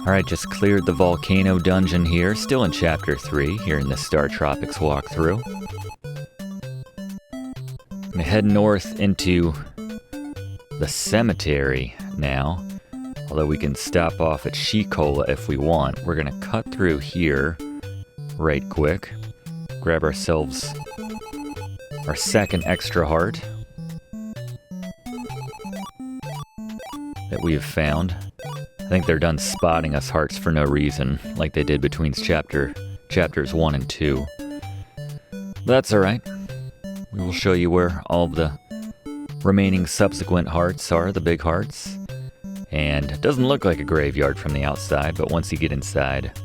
Alright, just cleared the volcano dungeon here, still in Chapter 3, here in the StarTropics walkthrough. I'm gonna head north into the cemetery now, although we can stop off at Shecola if we want. We're gonna cut through here right quick, grab ourselves our second extra heart that we have found. I think they're done spotting us hearts for no reason, like they did between chapters 1 and 2. That's alright. We will show you where all of the remaining subsequent hearts are, the big hearts. And it doesn't look like a graveyard from the outside, but once you get inside,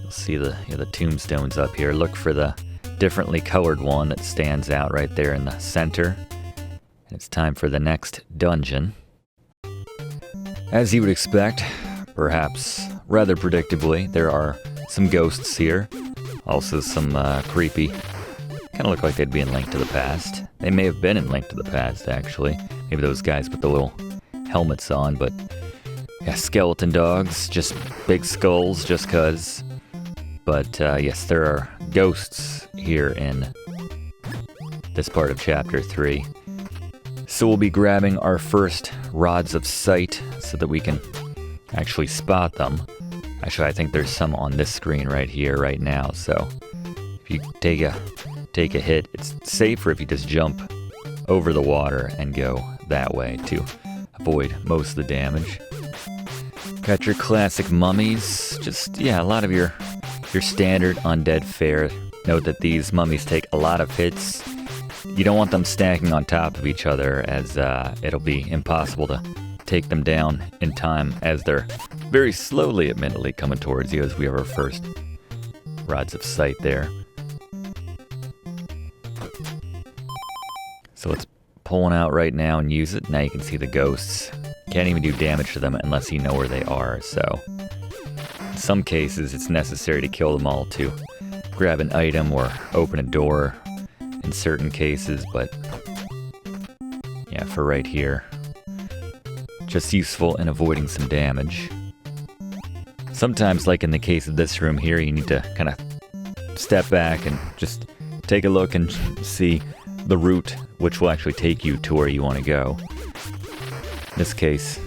you'll see the tombstones up here. Look for the differently colored one that stands out right there in the center. And it's time for the next dungeon. As you would expect, perhaps rather predictably, there are some ghosts here. Also some creepy, kind of look like they'd be in Link to the Past. They may have been in Link to the Past, actually. Maybe those guys with the little helmets on, but yeah, skeleton dogs, just big skulls, just cuz. But yes, there are ghosts here in this part of Chapter 3. So we'll be grabbing our first rods of sight so that we can actually spot them. Actually, I think there's some on this screen right here, right now, so if you take a hit, it's safer if you just jump over the water and go that way to avoid most of the damage. Got your classic mummies, just, yeah, a lot of your standard undead fare. Note that these mummies take a lot of hits. You don't want them stacking on top of each other, as it'll be impossible to take them down in time, as they're very slowly, admittedly, coming towards you as we have our first rods of sight there. So let's pull one out right now and use it. Now you can see the ghosts. Can't even do damage to them unless you know where they are, so in some cases it's necessary to kill them all to grab an item or open a door in certain cases, but yeah, for right here, just useful in avoiding some damage. Sometimes, like in the case of this room here, you need to kind of step back and just take a look and see the route which will actually take you to where you want to go. In this case,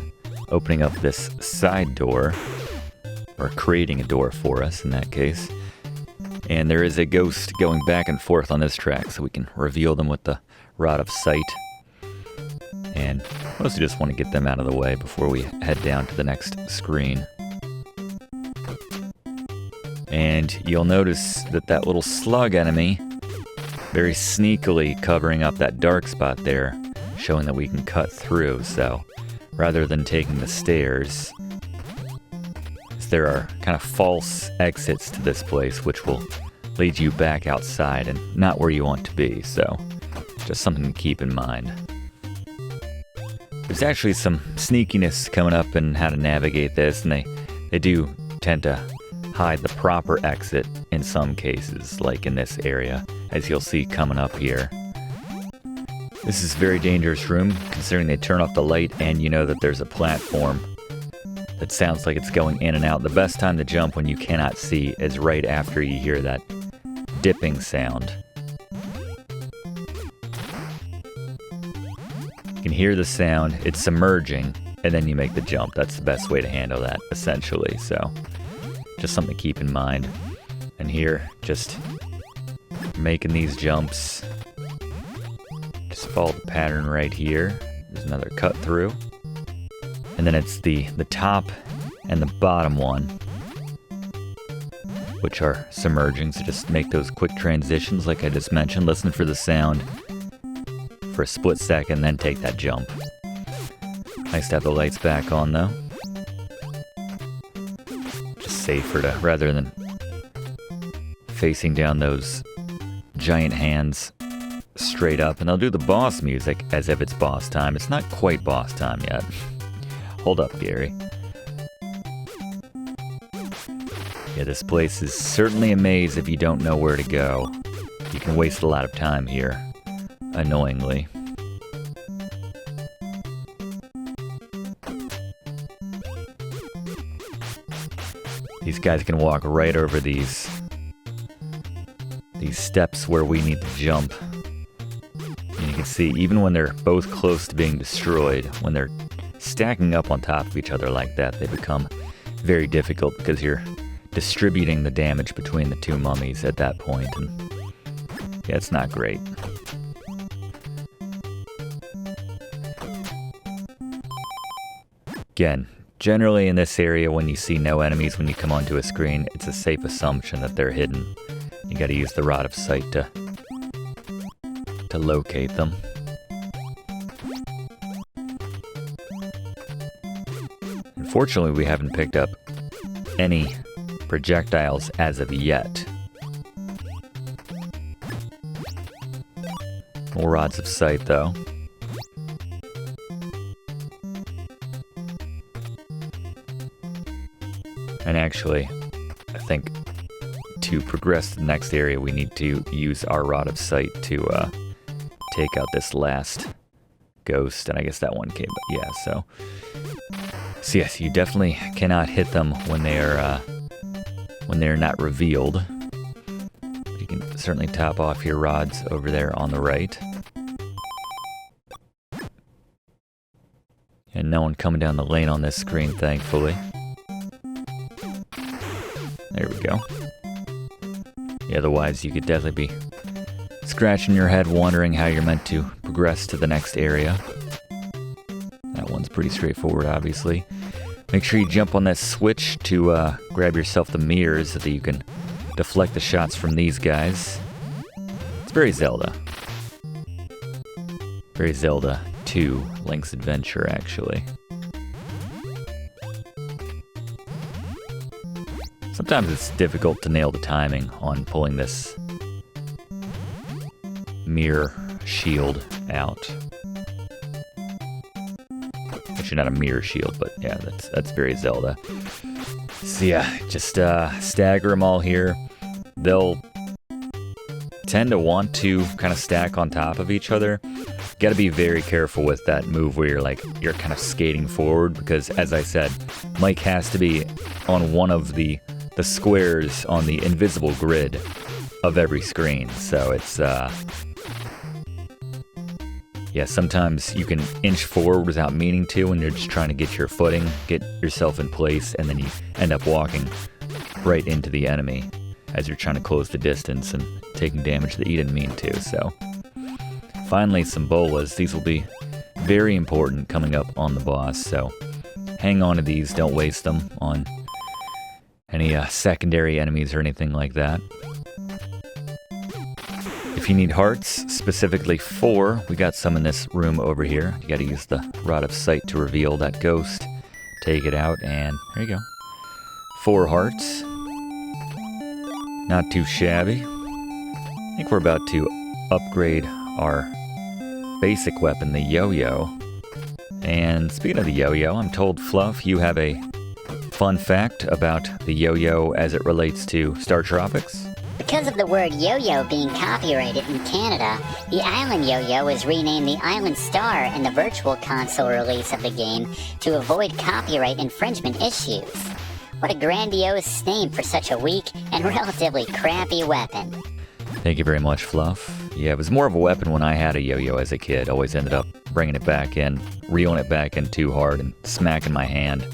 opening up this side door, or creating a door for us in that case. And there is a ghost going back and forth on this track, so we can reveal them with the rod of sight. And mostly just want to get them out of the way before we head down to the next screen. And you'll notice that that little slug enemy, very sneakily covering up that dark spot there, showing that we can cut through. So rather than taking the stairs, there are kind of false exits to this place, which will lead you back outside and not where you want to be, so just something to keep in mind. There's actually some sneakiness coming up in how to navigate this, and they do tend to hide the proper exit in some cases, like in this area, as you'll see coming up here. This is a very dangerous room, considering they turn off the light and you know that there's a platform that sounds like it's going in and out. The best time to jump when you cannot see is right after you hear that dipping sound. You can hear the sound, it's submerging, and then you make the jump. That's the best way to handle that, essentially. So, just something to keep in mind. And here, just making these jumps. Just follow the pattern right here. There's another cut through. And then it's the top and the bottom one, which are submerging, so just make those quick transitions like I just mentioned. Listen for the sound for a split second, then take that jump. Nice to have the lights back on, though. Just safer to, rather than facing down those giant hands straight up. And I'll do the boss music as if it's boss time. It's not quite boss time yet. Hold up, Gary. Yeah, this place is certainly a maze if you don't know where to go. You can waste a lot of time here, These guys can walk right over these steps where we need to jump. And you can see, even when they're both close to being destroyed, when they're stacking up on top of each other like that, they become very difficult because you're distributing the damage between the two mummies at that point, and yeah, it's not great. Again, generally in this area, when you see no enemies when you come onto a screen, it's a safe assumption that they're hidden. You gotta use the rod of sight to locate them. Unfortunately, we haven't picked up any projectiles as of yet. More rods of sight, though. And actually, I think to progress to the next area, we need to use our rod of sight to take out this last ghost. And I guess that one came, but yeah, so yes, you definitely cannot hit them when they're not revealed. You can certainly top off your rods over there on the right. And no one coming down the lane on this screen, thankfully. There we go. Yeah, otherwise you could definitely be scratching your head wondering how you're meant to progress to the next area. That one's pretty straightforward, obviously. Make sure you jump on that switch to grab yourself the mirrors so that you can deflect the shots from these guys. It's very Zelda. Very Zelda 2, Link's Adventure, actually. Sometimes it's difficult to nail the timing on pulling this mirror shield out. Actually, not a mirror shield, but yeah, that's very Zelda. So yeah, just stagger them all here. They'll tend to want to kind of stack on top of each other. Got to be very careful with that move where you're kind of skating forward, because as I said, Mike has to be on one of the squares on the invisible grid of every screen. So it's yeah, sometimes you can inch forward without meaning to when you're just trying to get your footing, get yourself in place, and then you end up walking right into the enemy as you're trying to close the distance and taking damage that you didn't mean to. So finally, some bolas. These will be very important coming up on the boss, so hang on to these. Don't waste them on any secondary enemies or anything like that. If you need hearts, specifically 4, we got some in this room over here. You gotta use the rod of sight to reveal that ghost. Take it out, and there you go. 4 hearts. Not too shabby. I think we're about to upgrade our basic weapon, the yo-yo. And speaking of the yo-yo, I'm told, Fluff, you have a fun fact about the yo-yo as it relates to StarTropics. Because of the word yo-yo being copyrighted in Canada, the Island Yo-Yo was renamed the Island Star in the Virtual Console release of the game to avoid copyright infringement issues. What a grandiose name for such a weak and relatively crappy weapon. Thank you very much, Fluff. Yeah, it was more of a weapon when I had a yo-yo as a kid. Always ended up bringing it back in, reeling it back in too hard, and smacking my hand.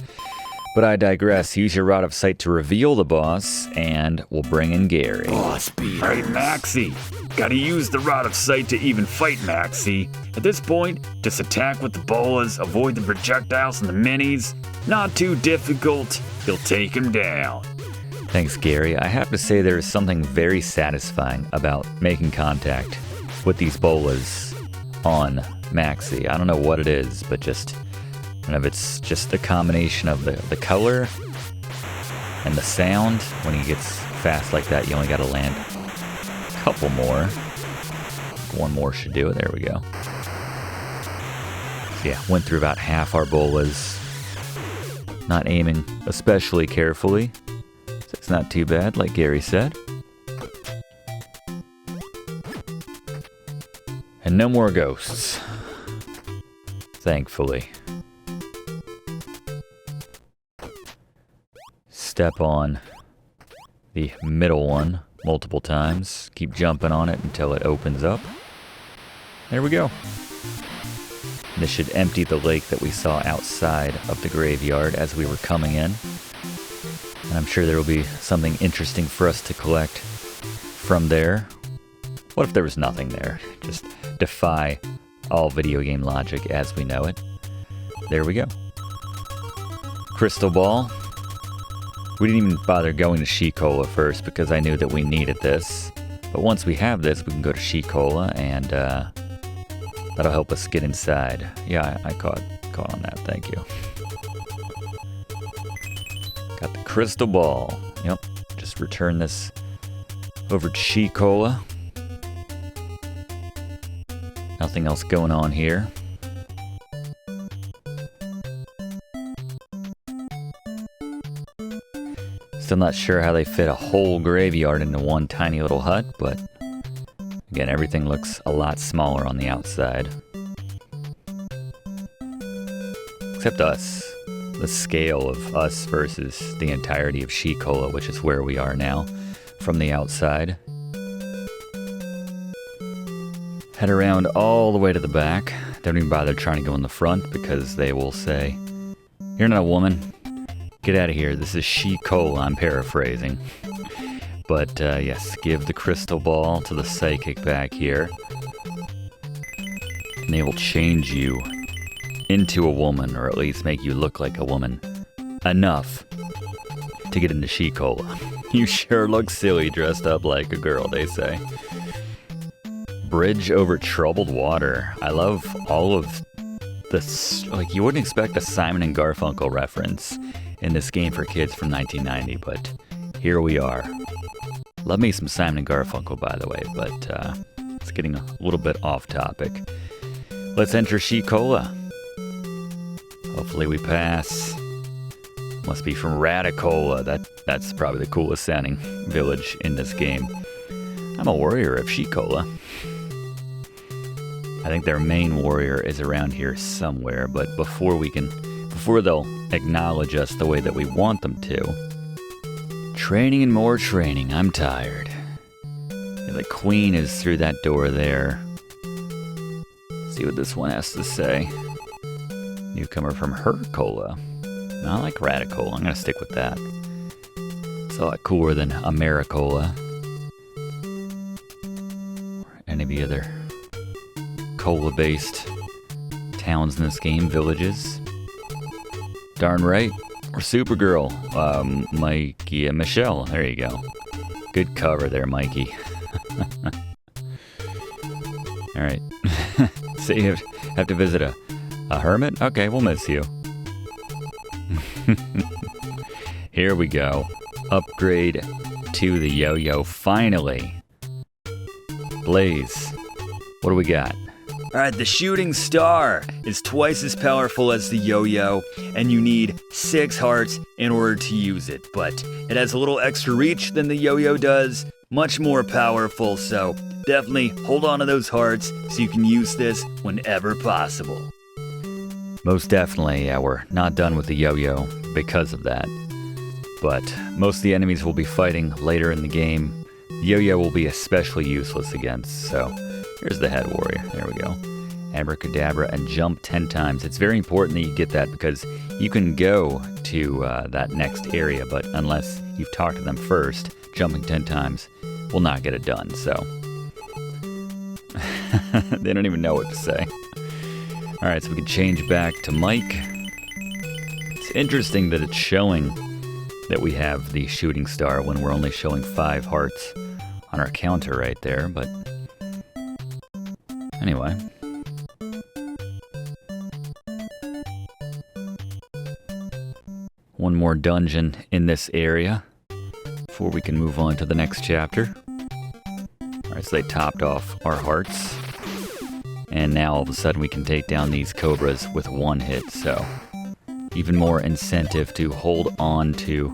But I digress. Use your rod of sight to reveal the boss, and we'll bring in Gary. Boss beaters. All right, Maxie. Gotta use the rod of sight to even fight Maxie. At this point, just attack with the bolas, avoid the projectiles and the minis. Not too difficult. You'll take him down. Thanks, Gary. I have to say there is something very satisfying about making contact with these bolas on Maxie. I don't know what it is, but just... I don't know if it's just the combination of the color and the sound. When he gets fast like that, you only got to land a couple more. One more should do it. There we go. So yeah, went through about half our bolas. Not aiming especially carefully. So it's not too bad, like Gary said. And no more ghosts. Thankfully. Step on the middle one multiple times. Keep jumping on it until it opens up. There we go. This should empty the lake that we saw outside of the graveyard as we were coming in. And I'm sure there will be something interesting for us to collect from there. What if there was nothing there? Just defy all video game logic as we know it. There we go. Crystal ball. We didn't even bother going to Shecola first because I knew that we needed this. But once we have this, we can go to Shecola and that'll help us get inside. Yeah, I caught on that. Thank you. Got the crystal ball. Yep. Just return this over to Shecola. Nothing else going on here. Still not sure how they fit a whole graveyard into one tiny little hut, but again, everything looks a lot smaller on the outside. Except us. The scale of us versus the entirety of Shecola, which is where we are now from the outside. Head around all the way to the back. Don't even bother trying to go in the front because they will say, "You're not a woman. Get out of here. This is Shecola," I'm paraphrasing. But yes, give the crystal ball to the psychic back here. And they will change you into a woman, or at least make you look like a woman. Enough to get into Shecola. You sure look silly dressed up like a girl, they say. Bridge over troubled water. I love all of this. Like, you wouldn't expect a Simon and Garfunkel reference in this game for kids from 1990, but here we are. Love me some Simon and Garfunkel, by the way, but it's getting a little bit off topic. Let's enter Shecola. Hopefully we pass. Must be from Radicola. That's probably the coolest sounding village in this game. I'm a warrior of Shecola. I think their main warrior is around here somewhere, but before they'll acknowledge us the way that we want them to. Training and more training. I'm tired. Yeah, the queen is through that door there. See what this one has to say. Newcomer from Hercola. I like Radicola. I'm gonna stick with that. It's a lot cooler than Americola. Or any of the other cola-based towns in this game, villages. Darn right. Or Supergirl. Mikey and Michelle. There you go. Good cover there, Mikey. Alright. So you have to visit a hermit? Okay, we'll miss you. Here we go. Upgrade to the yo-yo, finally. Blaze, what do we got? Alright, the shooting star is twice as powerful as the yo-yo, and you need 6 hearts in order to use it. But it has a little extra reach than the yo-yo does, much more powerful, so definitely hold on to those hearts so you can use this whenever possible. Most definitely, yeah, we're not done with the yo-yo because of that. But most of the enemies we'll be fighting later in the game, the yo-yo will be especially useless against, so here's the head warrior. There we go. Abracadabra and jump 10 times. It's very important that you get that because you can go to that next area, but unless you've talked to them first, jumping 10 times will not get it done, so. They don't even know what to say. Alright, so we can change back to Mike. It's interesting that it's showing that we have the shooting star when we're only showing 5 hearts on our counter right there, but anyway. One more dungeon in this area before we can move on to the next chapter. Alright, so they topped off our hearts. And now all of a sudden we can take down these cobras with 1 hit, so even more incentive to hold on to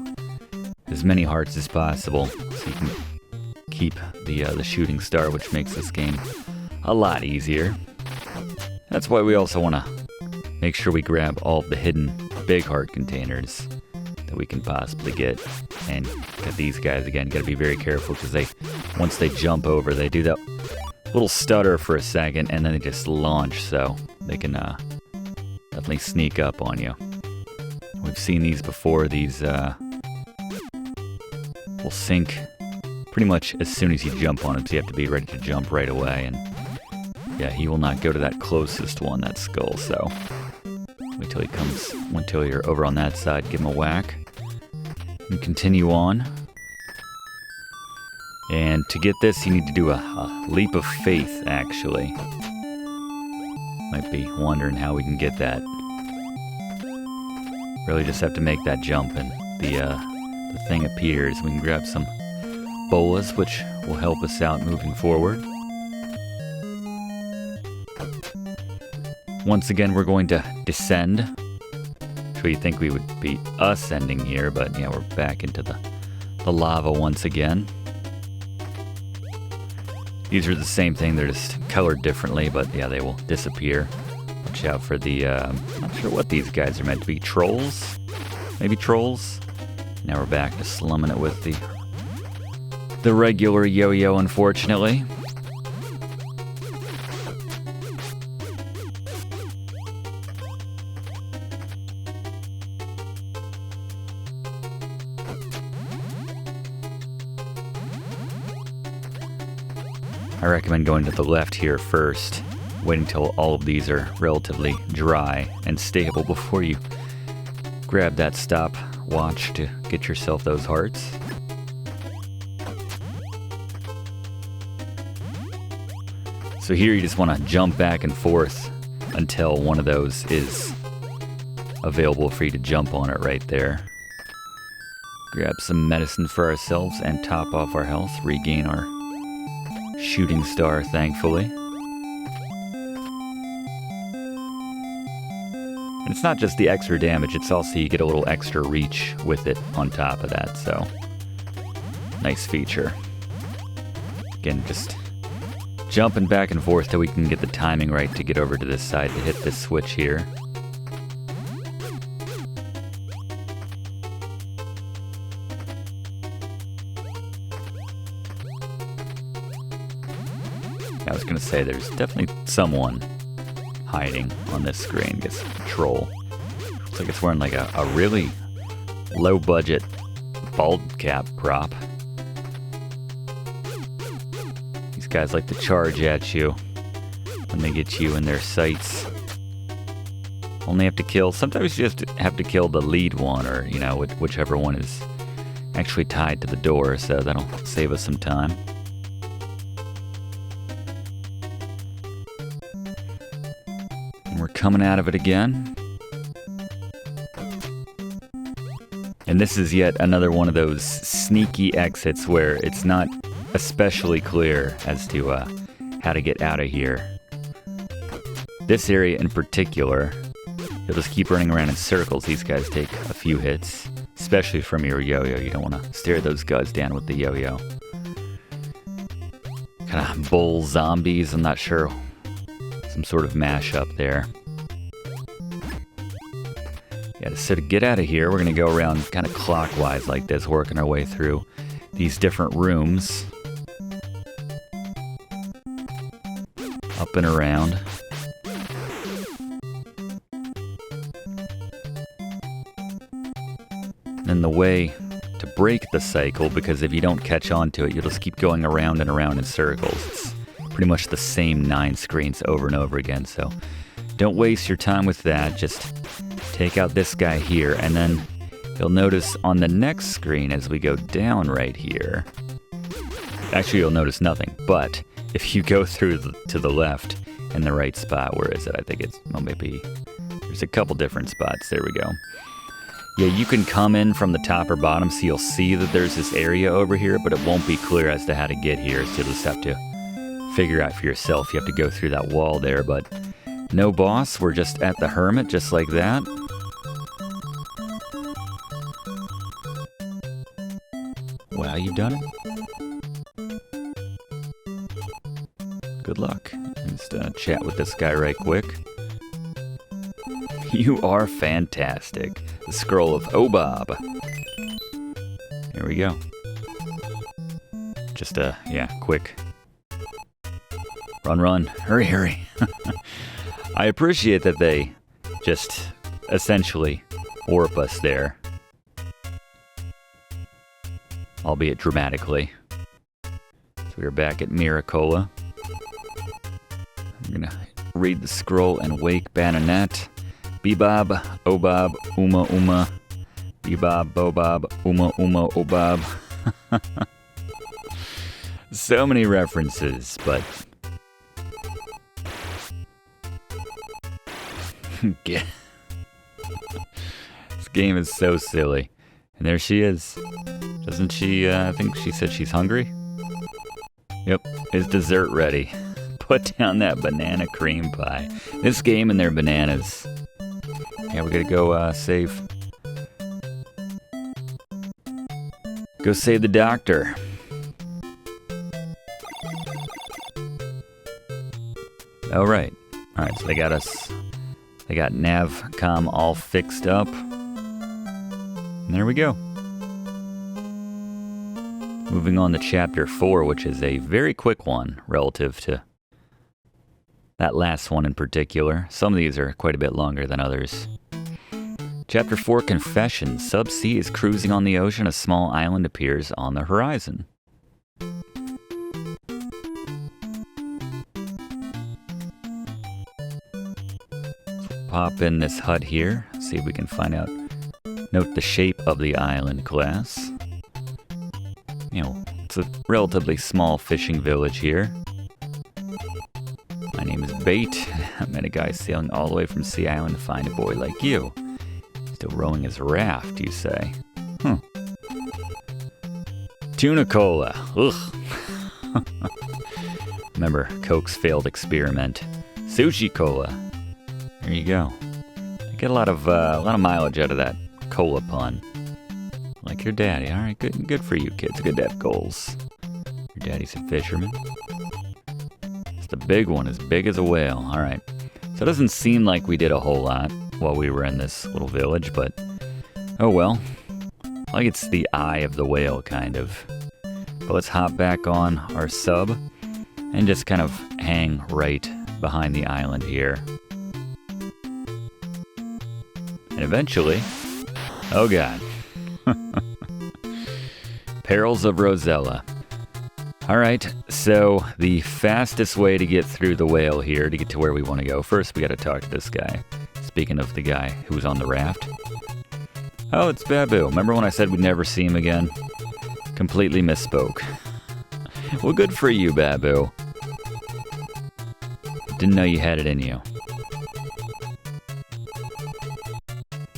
as many hearts as possible so you can keep the shooting star, which makes this game a lot easier. That's why we also want to make sure we grab all of the hidden big heart containers. that we can possibly get. And got these guys again, gotta be very careful because once they jump over, they do that little stutter for a second and then they just launch, so they can definitely sneak up on you. We've seen these before. These will sink pretty much as soon as you jump on them, so you have to be ready to jump right away. And yeah, he will not go to that closest one, that skull, so wait till he comes, until you're over on that side, give him a whack. And continue on. And to get this, you need to do a leap of faith, actually. Might be wondering how we can get that. Really just have to make that jump and the thing appears. We can grab some bolas, which will help us out moving forward. Once again, we're going to descend. Sure, you think we would be ascending here, but yeah, we're back into the lava once again. These are the same thing, they're just colored differently, but yeah, they will disappear. Watch out for the, I'm not sure what these guys are meant to be. Trolls? Maybe trolls? Now we're back to slumming it with the regular yo-yo, unfortunately. I recommend going to the left here first, waiting until all of these are relatively dry and stable before you grab that stopwatch to get yourself those hearts. So here you just want to jump back and forth until one of those is available for you to jump on it right there. Grab some medicine for ourselves and top off our health, regain our shooting star, thankfully. And it's not just the extra damage, it's also you get a little extra reach with it on top of that, so nice feature. Again, just jumping back and forth till we can get the timing right to get over to this side to hit this switch here. I was gonna say there's definitely someone hiding on this screen. Gets a troll. Looks like it's wearing like a really low budget bald cap prop. These guys like to charge at you when they get you in their sights. Only have to kill, sometimes you just have to kill the lead one, or you know, whichever one is actually tied to the door, so that'll save us some time. We're coming out of it again. And this is yet another one of those sneaky exits where it's not especially clear as to how to get out of here. This area in particular, you'll just keep running around in circles. These guys take a few hits, especially from your yo-yo. You don't want to stare those guys down with the yo-yo. Kind of bull zombies, I'm not sure. Some sort of mashup there. Yeah, so to get out of here, we're going to go around kind of clockwise like this, working our way through these different rooms. Up and around. And the way to break the cycle, because if you don't catch on to it, you'll just keep going around and around in circles. It's pretty much the same 9 screens over and over again, so don't waste your time with that. Just take out this guy here, and then you'll notice on the next screen as we go down right here, actually you'll notice nothing, but if you go through to the left in the right spot, where is it? I think it's, well, maybe there's a couple different spots. There we go. Yeah, you can come in from the top or bottom, so you'll see that there's this area over here, but it won't be clear as to how to get here, so you'll just have to figure out for yourself. You have to go through that wall there, but no boss. We're just at the hermit, just like that. Wow, you've done it. Good luck. Just chat with this guy right quick. You are fantastic. The Scroll of Obob. Here we go. Just quick. Run. Hurry. I appreciate that they just essentially warp us there. Albeit dramatically. So we're back at Miracola. I'm gonna read the scroll and wake Bananet. Bebob, Obob, Uma. Bebob, Bobob, Uma, Obob. So many references, but... This game is so silly. And there she is. Doesn't she, I think she said she's hungry? Yep, is dessert ready. Put down that banana cream pie. This game and their bananas. Yeah, we gotta go save. Go save the doctor. Oh, right. Alright, so they got Navcom all fixed up. And there we go. Moving on to Chapter 4, which is a very quick one relative to that last one in particular. Some of these are quite a bit longer than others. Chapter 4, Confession. Subsea is cruising on the ocean. A small island appears on the horizon. Pop in this hut here. See if we can find out. Note the shape of the island class. You know, it's a relatively small fishing village here. My name is Bait. I met a guy sailing all the way from Sea Island to find a boy like you. Still rowing his raft, you say? Tuna Cola. Ugh. Remember Coke's failed experiment. Sushi Cola. There you go. I get a lot of mileage out of that cola pun. Like your daddy. All right, good for you, kids. Good to have goals. Your daddy's a fisherman. It's the big one, as big as a whale. All right. So it doesn't seem like we did a whole lot while we were in this little village, but oh well. Like it's the eye of the whale, kind of. But let's hop back on our sub and just kind of hang right behind the island here. And eventually, oh god. Perils of Rosella. Alright, so the fastest way to get through the whale here, to get to where we want to go, first we gotta talk to this guy. Speaking of the guy who was on the raft. Oh, it's Babu. Remember when I said we'd never see him again? Completely misspoke. Well, good for you, Babu. Didn't know you had it in you.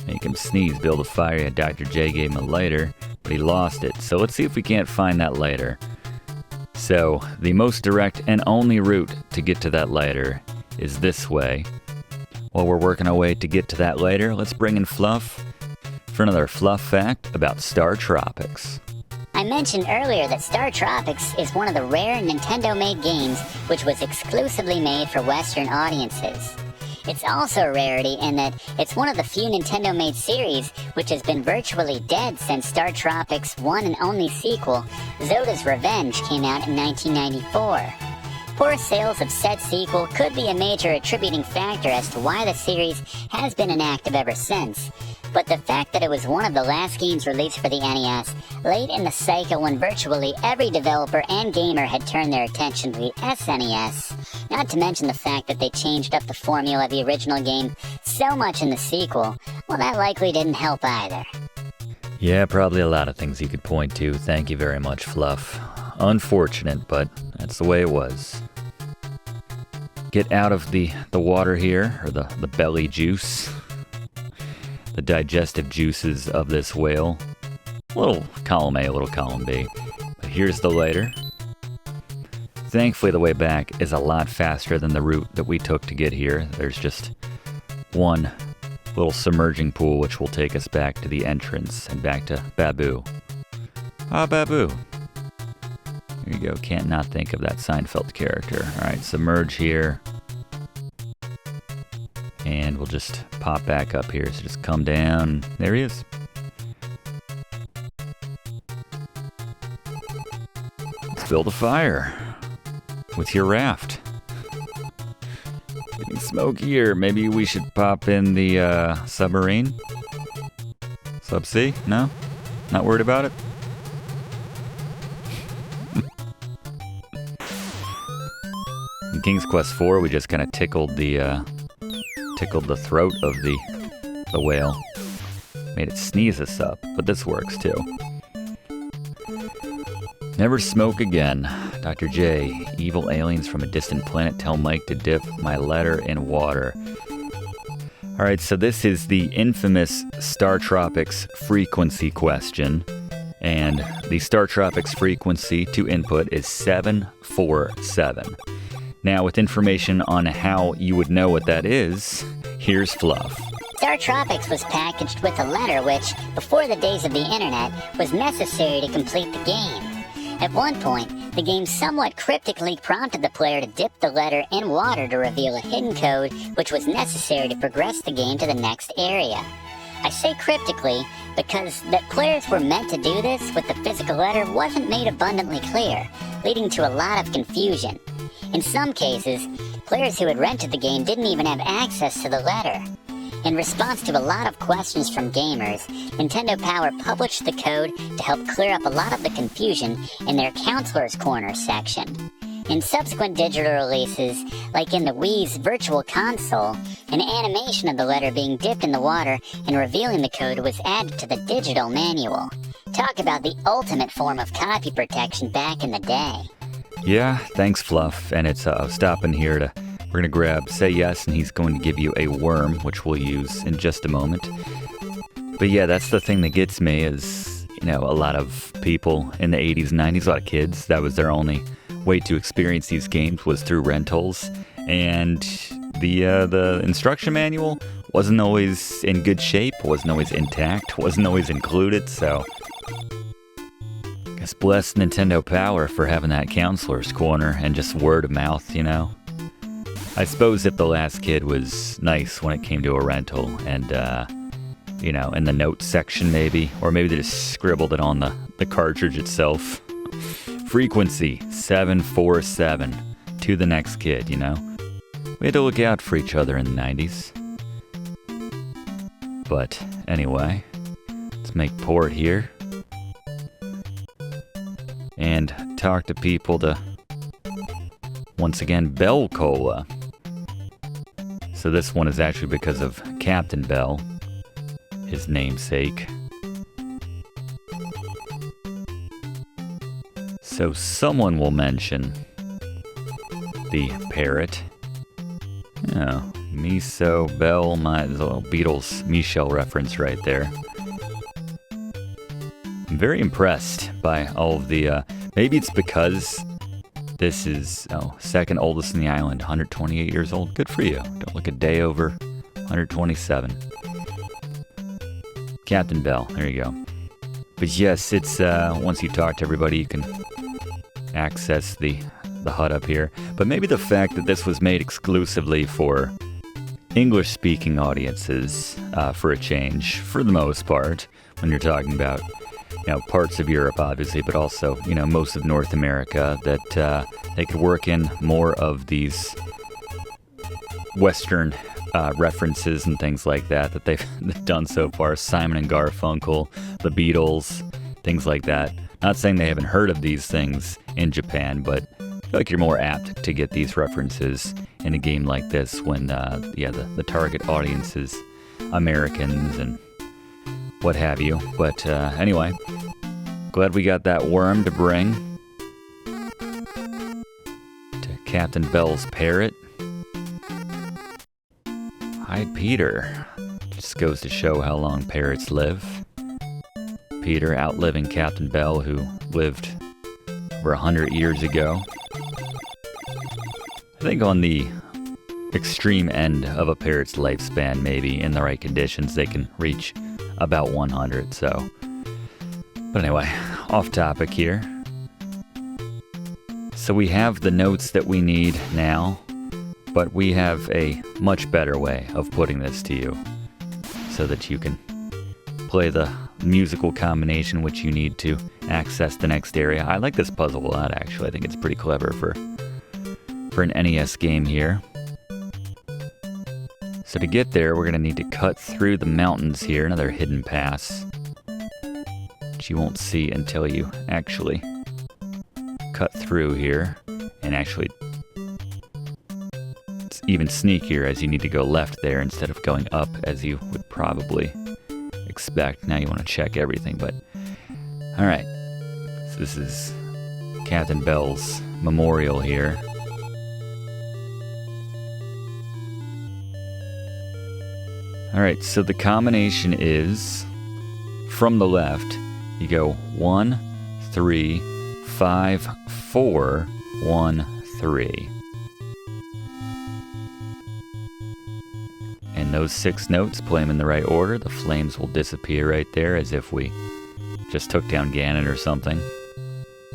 Make him sneeze, build a fire. Yeah, Dr. J gave him a lighter, but he lost it. So let's see if we can't find that lighter. So, the most direct and only route to get to that lighter is this way. While we're working our way to get to that lighter, let's bring in Fluff for another Fluff fact about StarTropics. I mentioned earlier that StarTropics is one of the rare Nintendo-made games which was exclusively made for Western audiences. It's also a rarity in that it's one of the few Nintendo-made series which has been virtually dead since StarTropics' one and only sequel, Zoda's Revenge, came out in 1994. Poor sales of said sequel could be a major attributing factor as to why the series has been inactive ever since, but the fact that it was one of the last games released for the NES, late in the cycle when virtually every developer and gamer had turned their attention to the SNES, not to mention the fact that they changed up the formula of the original game so much in the sequel, well, that likely didn't help either. Yeah, probably a lot of things you could point to. Thank you very much, Fluff. Unfortunate, but that's the way it was. Get out of the water here, or the belly juice. The digestive juices of this whale. A little column A, a little column B. But here's the lighter. Thankfully, the way back is a lot faster than the route that we took to get here. There's just one little submerging pool which will take us back to the entrance and back to Babu. Ah, Babu. There you go. Can't not think of that Seinfeld character. All right, submerge here. And we'll just pop back up here. So just come down. There he is. Let's build a fire with your raft. Getting smokier. Maybe we should pop in the submarine? Subsea? No? Not worried about it? In King's Quest IV, we just kind of tickled the throat of the whale. Made it sneeze us up, but this works too. Never smoke again. Dr. J, evil aliens from a distant planet tell Mike to dip my letter in water. Alright, so this is the infamous StarTropics Frequency question. And the StarTropics Frequency to input is 747. Now, with information on how you would know what that is, here's Fluff. StarTropics was packaged with a letter which, before the days of the internet, was necessary to complete the game. At one point, the game somewhat cryptically prompted the player to dip the letter in water to reveal a hidden code which was necessary to progress the game to the next area. I say cryptically because that players were meant to do this with the physical letter wasn't made abundantly clear, leading to a lot of confusion. In some cases, players who had rented the game didn't even have access to the letter. In response to a lot of questions from gamers, Nintendo Power published the code to help clear up a lot of the confusion in their Counselor's Corner section. In subsequent digital releases, like in the Wii's Virtual Console, an animation of the letter being dipped in the water and revealing the code was added to the digital manual. Talk about the ultimate form of copy protection back in the day. Yeah, thanks, Fluff. And it's stopping here to... We're going to grab Say Yes, and he's going to give you a worm, which we'll use in just a moment. But yeah, that's the thing that gets me is, you know, a lot of people in the 80s and 90s, a lot of kids, that was their only way to experience these games was through rentals. And the instruction manual wasn't always in good shape, wasn't always intact, wasn't always included, so... I guess bless Nintendo Power for having that Counselor's Corner and just word of mouth, you know? I suppose if the last kid was nice when it came to a rental and, you know, in the notes section maybe, or maybe they just scribbled it on the cartridge itself. Frequency 747 to the next kid, you know? We had to look out for each other in the 90s. But anyway, let's make port here. And talk to people to, once again, Bellcola. So this one is actually because of Captain Bell, his namesake. So someone will mention the parrot. Oh, Miso Bell, my little Beatles Michelle reference right there. I'm very impressed by all of the, maybe it's because this is, second oldest in the island, 128 years old. Good for you. Don't look a day over 127. Captain Bell, there you go. But yes, it's, once you talk to everybody, you can access the HUD up here. But maybe the fact that this was made exclusively for English-speaking audiences, for a change, for the most part, when you're talking about, you know, parts of Europe, obviously, but also, you know, most of North America, that they could work in more of these Western references and things like that they've done so far. Simon and Garfunkel, the Beatles, things like that. Not saying they haven't heard of these things in Japan, but I feel like you're more apt to get these references in a game like this when, the target audience is Americans and what have you. But anyway, glad we got that worm to bring to Captain Bell's parrot. Hi, Peter. Just goes to show how long parrots live. Peter outliving Captain Bell, who lived over 100 years ago. I think on the extreme end of a parrot's lifespan, maybe in the right conditions, they can reach about 100, so. But anyway, off topic here. So we have the notes that we need now. But we have a much better way of putting this to you so that you can play the musical combination which you need to access the next area. I like this puzzle a lot, actually. I think it's pretty clever for an NES game here. So to get there, we're going to need to cut through the mountains here, another hidden pass, which you won't see until you actually cut through here. And actually, it's even sneakier as you need to go left there instead of going up as you would probably expect. Now you want to check everything, but alright. So this is Captain Bell's memorial here. Alright, so the combination is from the left, you go 1, 3, 5, 4, 1, 3. And those 6 notes, play them in the right order. The flames will disappear right there as if we just took down Ganon or something.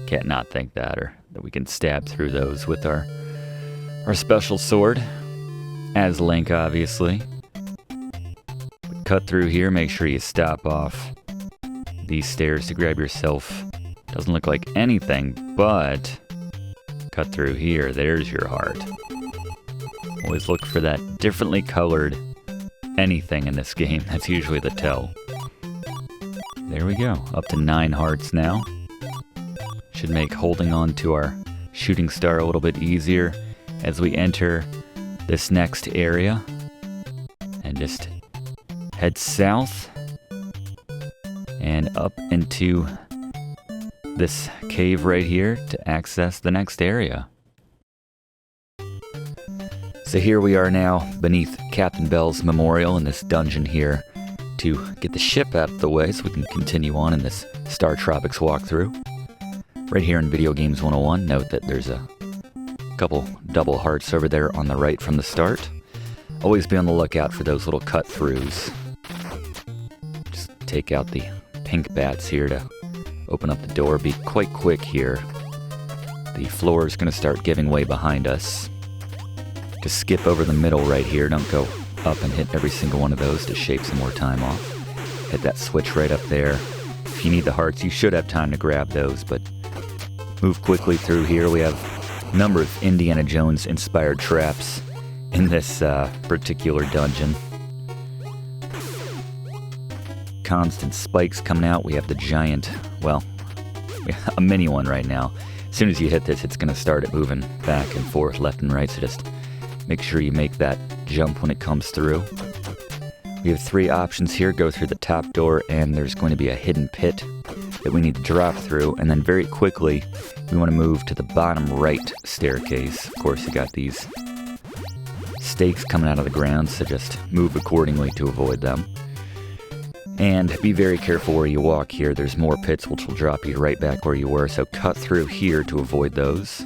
Can't not think that, or that we can stab through those with our special sword. As Link, obviously. Cut through here, make sure you stop off these stairs to grab yourself. Doesn't look like anything, but cut through here, there's your heart. Always look for that differently colored anything in this game. That's usually the tell. There we go, up to 9 hearts now. Should make holding on to our shooting star a little bit easier as we enter this next area. And just head south and up into this cave right here to access the next area. So here we are now beneath Captain Bell's memorial in this dungeon here to get the ship out of the way so we can continue on in this StarTropics walkthrough. Right here in Video Games 101, note that there's a couple double hearts over there on the right from the start. Always be on the lookout for those little cut-throughs. Just take out the pink bats here to open up the door. Be quite quick here. The floor is going to start giving way behind us. To skip over the middle right here, don't go up and hit every single one of those to shave some more time off. Hit that switch right up there. If you need the hearts, you should have time to grab those, but move quickly through here. We have a number of Indiana Jones inspired traps in this particular dungeon. Constant spikes coming out. We have the giant, well, a mini one right now. As soon as you hit this, it's going to start it moving back and forth, left and right, so just make sure you make that jump when it comes through. We have 3 options here. Go through the top door, and there's going to be a hidden pit that we need to drop through, and then very quickly, we want to move to the bottom right staircase. Of course, you got these stakes coming out of the ground, so just move accordingly to avoid them. And be very careful where you walk here. There's more pits which will drop you right back where you were, so cut through here to avoid those.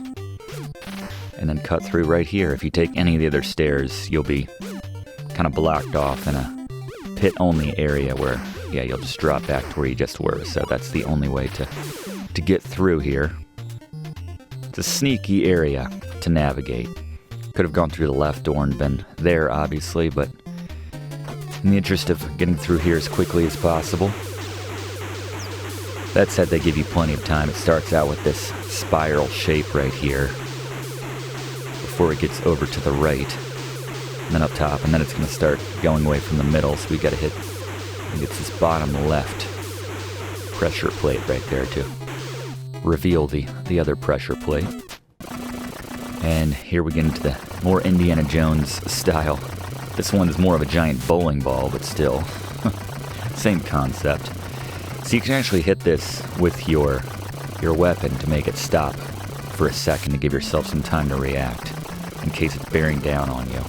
And then cut through right here. If you take any of the other stairs, you'll be kind of blocked off in a pit-only area where, yeah, you'll just drop back to where you just were. So that's the only way to get through here. It's a sneaky area to navigate. Could have gone through the left door and been there, obviously, but in the interest of getting through here as quickly as possible. That said, they give you plenty of time. It starts out with this spiral shape right here before it gets over to the right, and then up top, and then it's going to start going away from the middle, so we got to hit, I think it's this bottom left pressure plate right there to reveal the other pressure plate. And here we get into the more Indiana Jones style. This one is more of a giant bowling ball, but still, same concept. So you can actually hit this with your weapon to make it stop for a second to give yourself some time to react in case it's bearing down on you.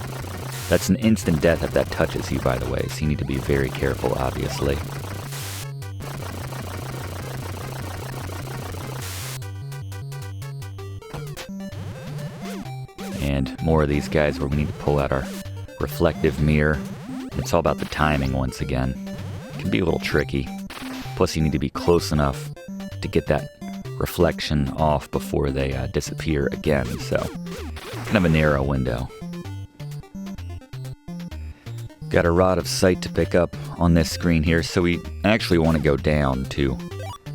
That's an instant death if that touches you, by the way, so you need to be very careful, obviously. And more of these guys where we need to pull out our reflective mirror. It's all about the timing once again. It can be a little tricky. Plus you need to be close enough to get that reflection off before they disappear again, so kind of a narrow window. Got a rod of sight to pick up on this screen here, so we actually want to go down to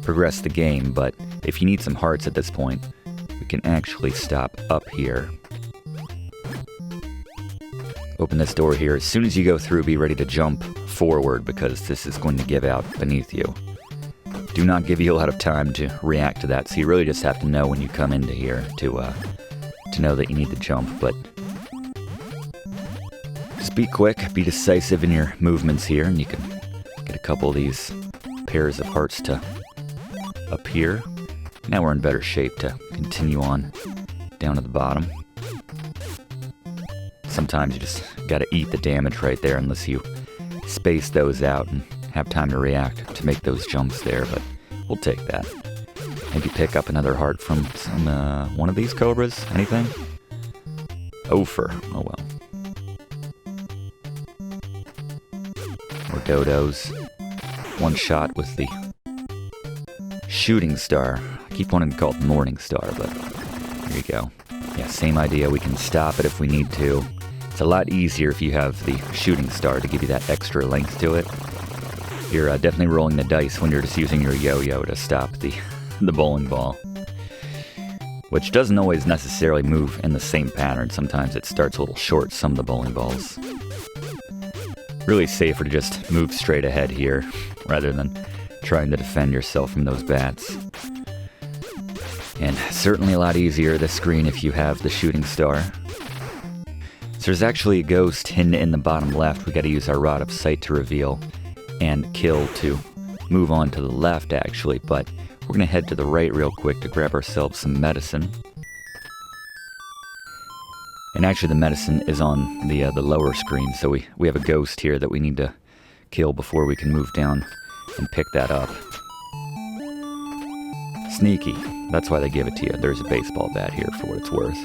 progress the game, but if you need some hearts at this point, we can actually stop up here. Open this door here. As soon as you go through, be ready to jump forward because this is going to give out beneath you. Do not give you a lot of time to react to that, so you really just have to know when you come into here to know that you need to jump, but just be quick, be decisive in your movements here, and you can get a couple of these pairs of hearts to appear. Now we're in better shape to continue on down to the bottom. Sometimes you just gotta eat the damage right there unless you space those out and have time to react to make those jumps there, but we'll take that. Maybe pick up another heart from some, one of these cobras? Anything? Ophir. Oh well. Or dodos. One shot with the shooting star. I keep wanting to call it Morning Star, but there you go. Yeah, same idea. We can stop it if we need to. It's a lot easier if you have the shooting star to give you that extra length to it. You're definitely rolling the dice when you're just using your yo-yo to stop the bowling ball, which doesn't always necessarily move in the same pattern. Sometimes it starts a little short, some of the bowling balls. Really safer to just move straight ahead here rather than trying to defend yourself from those bats. And certainly a lot easier this screen if you have the shooting star. So there's actually a ghost hidden in the bottom left. We got to use our rod of sight to reveal and kill to move on to the left actually, but we're going to head to the right real quick to grab ourselves some medicine. And actually the medicine is on the lower screen, so we have a ghost here that we need to kill before we can move down and pick that up. Sneaky. That's why they give it to you. There's a baseball bat here for what it's worth.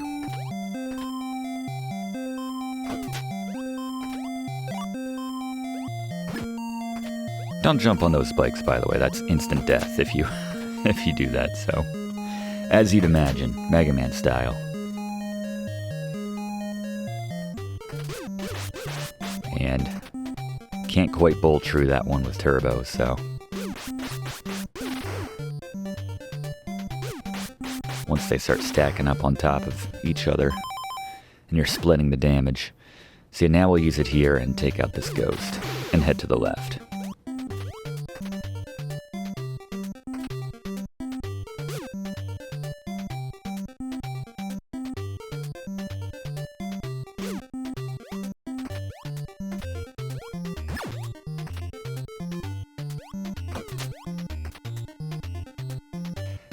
Don't jump on those spikes, by the way. That's instant death if you do that, so. As you'd imagine, Mega Man style. And can't quite bowl through that one with turbo, so. Once they start stacking up on top of each other, and you're splitting the damage. See, now we'll use it here and take out this ghost, and head to the left.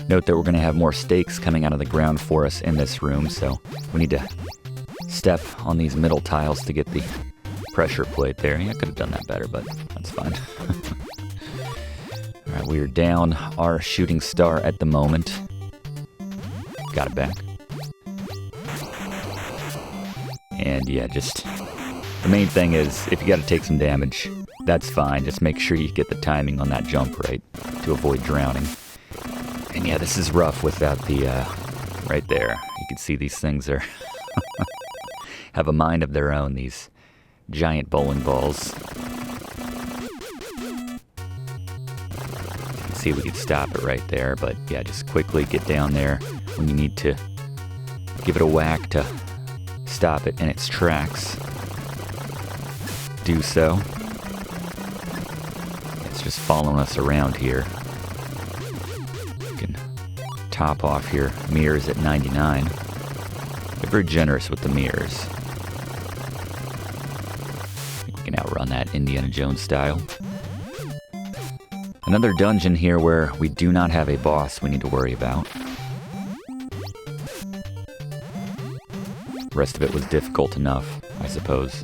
Note that we're going to have more stakes coming out of the ground for us in this room, so we need to step on these middle tiles to get the pressure plate there. Yeah, I could have done that better, but that's fine. Alright, we are down our shooting star at the moment. Got it back. And yeah, just the main thing is if you got to take some damage, that's fine. Just make sure you get the timing on that jump right to avoid drowning. And yeah, this is rough without the, right there. You can see these things are, have a mind of their own, these giant bowling balls. You can see we could stop it right there, but yeah, just quickly get down there when you need to give it a whack to stop it in its tracks. Do so. It's just following us around here. Top off your mirrors at 99. They're very generous with the mirrors. I think we can outrun that Indiana Jones style. Another dungeon here where we do not have a boss we need to worry about. The rest of it was difficult enough, I suppose.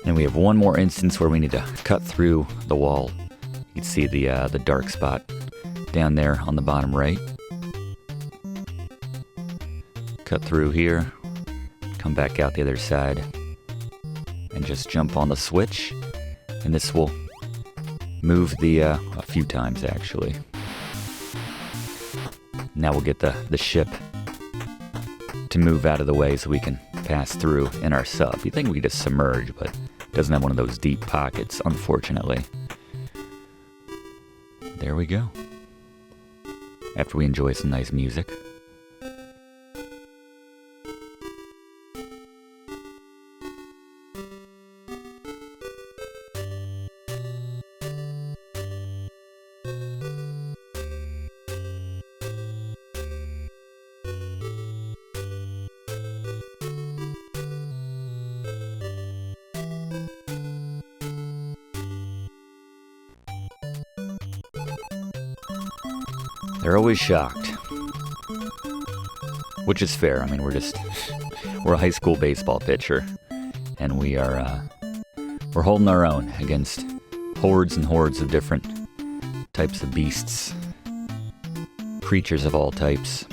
And we have one more instance where we need to cut through the wall. You can see the dark spot down there on the bottom right. Cut through here, come back out the other side, and just jump on the switch. And this will move the, a few times actually. Now we'll get the ship to move out of the way so we can pass through in our sub. You'd think we could just submerge, but it doesn't have one of those deep pockets, unfortunately. There we go. After we enjoy some nice music. They're always shocked. Which is fair. I mean, we're a high school baseball pitcher. And we're holding our own against hordes and hordes of different types of beasts. Creatures of all types.